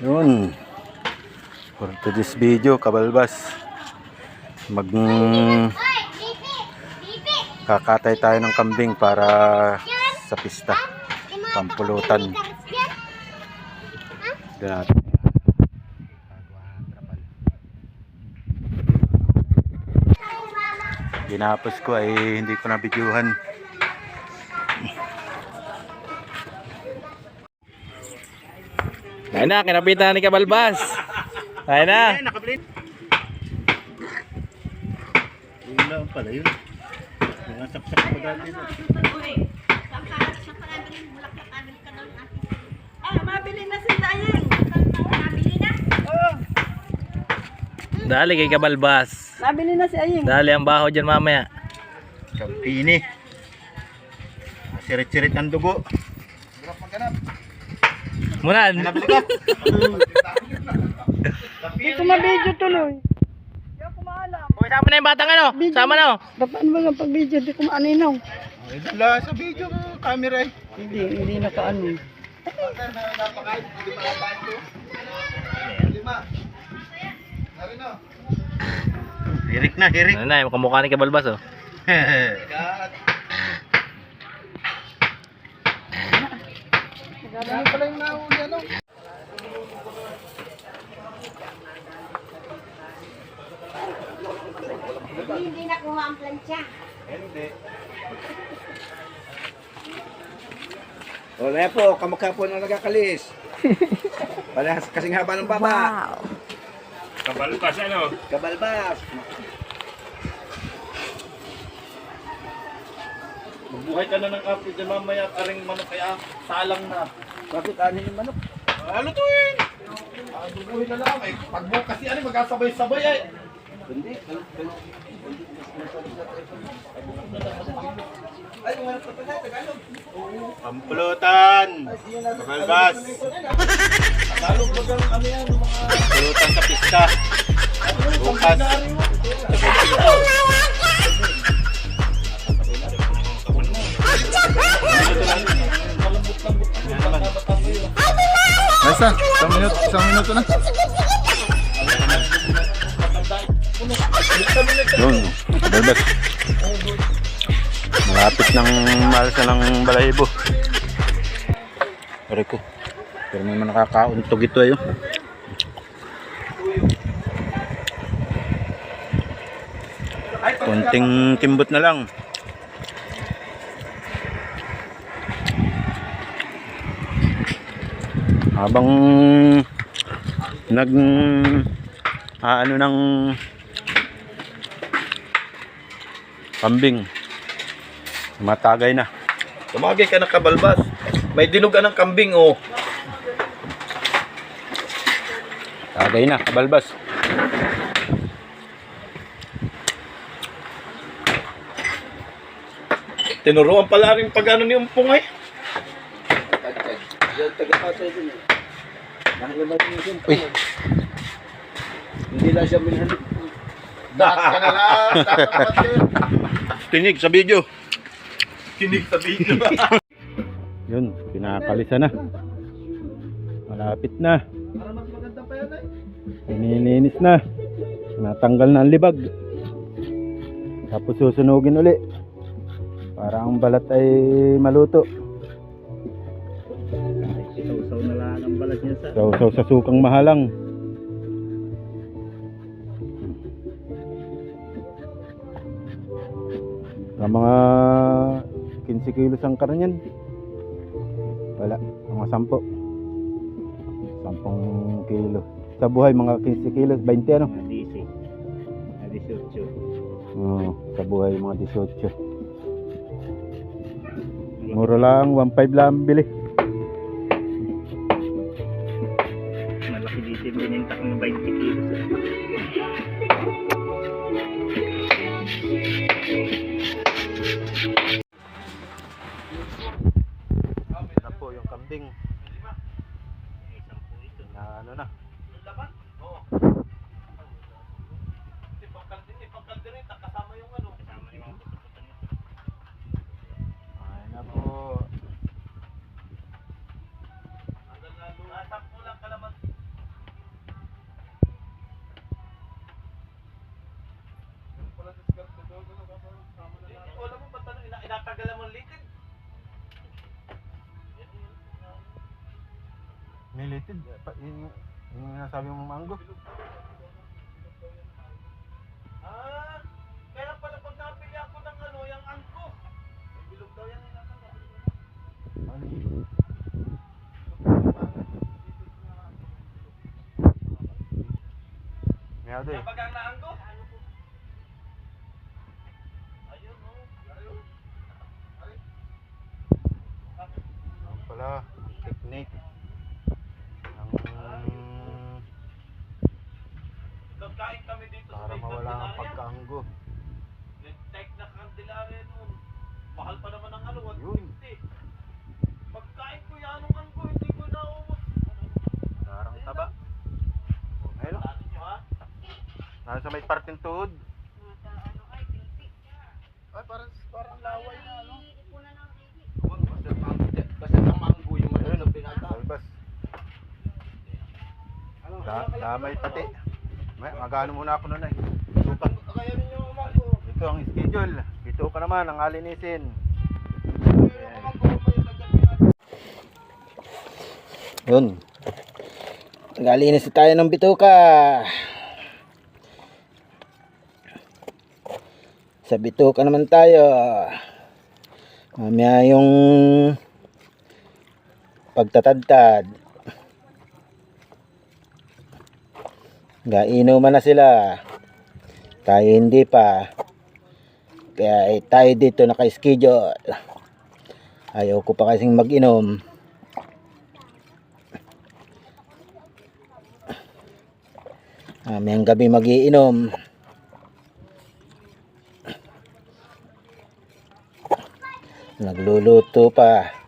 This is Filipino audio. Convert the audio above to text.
Yun. For today's video, kabalbas. Kakatay tayo ng kambing para sa pista. Pampulutan. Ginapos ko ay hindi ko na bidyuhan. Ayun na, kinapitan ni Kabalbas. Ayun na. Yun lang pala yun. Mga saksak pa dati na. Mabili na si Dayeng. Mabili na? Oo. Dali kay Kabalbas. Mabili na si Ayeng. Dali ang baho dyan mamaya. Kampini. Sirit-sirit ang dugo. Munan. Hindi ko mabidyo tuloy. Hindi ako maalam. Uy, sama na yung batang ano? Sama na. Paano ba nga pag-video? Hindi ko maaninaw. Ay, dala sa video ng camera eh. Hindi nakaano. Hirik na, hirik. Ano na, yung kamukha ni Kabalbas oh. Ano pala yung nahuli ano? Hindi nakuha ang plancha. Hindi. Wala po, kamukha po na nagkakalis. Wala kasing haba ng baba. Wow. Kabalbas ano? Kabalbas. Magbuhay ka na ng kape dyan mamaya at aring manok kaya salang na. Bakit anin yung manok? Ano to eh? Bubuhay na lang eh. Pagbukas yan eh, magkasabay-sabay eh. Hindi. Ay, yung manok na Tagalog. Pampulutan. Kabalbas. Tagalog ba ganun kami yan? Pampulutan sa pista. Bukas. Nasa, isang minuto na. Yun, balbas. Malapit ng malsa ng balahibo. Pare ko. Pero may nakakauntog ito ayo. Konting kimbot na lang. Habang ano ng kambing, matagay na. Tumagay ka ng Kabalbas. May dinugan ng kambing oh. Tagay na, kabalbas. Tinuruan pala rin pag ano niyong pungay. Uy, Hindi lang siya minhalit. tinig sa video. Kinig sa video. Yun, pinakalisa na. Malapit na. Pinilinis na. Natanggal na ang libag. Tapos susunugin uli. Para ang balat ay maluto. Isaw-saw na lang ang balat niya sa... So sa sukang mahalang. Sa mga 15 kilos ang karne yan. Wala, mga 10. 10 kilo. Sa buhay mga 15 kilos, 20 ano? Adisi. Adisyocho. Oo, sa buhay mga 18. Mura lang, 1.5 lang bili. Malaki dito yung binintak ng 20 kilos. Ito po yung kambing. Na ano na. Ay na po. Related, yung nasabi mong mango. Kaya pala pag napili ako ng ano, yung angko. Bilog daw yan yung nasa. Ano yun? Meado eh. Kapag ang naangko? Ayun, no. Ayun. Ano pala, ang technique. Nagkain kami dito Para may mawala ang Candelaria. pagkaanggo. Tek na Candelaria noon. Mahal pa naman ang ano, Yun. 150. Pagkain ko yan ang angko, hindi ko naubos. Parang taba. Ayun o. Dati nyo ha? Nasa may parting tuhod. Ay, parang laway na ano. Basta ang mango yung ano pinata. Balbas. Damay pati. Magano muna ako nun ay. Sukat. Kaya ninyo ang mango. Ito ang schedule. Ito ka naman ang alinisin. Yun. Nag-alinis tayo ng bituka. Sa bituka naman tayo. Mamaya yung pagtatadtad. Gainuman na sila. Tayo hindi pa. Kaya tayo dito naka-schedule. Ayaw ko pa kasing mag-inom. Mamayang gabi mag-iinom. Nagluluto pa.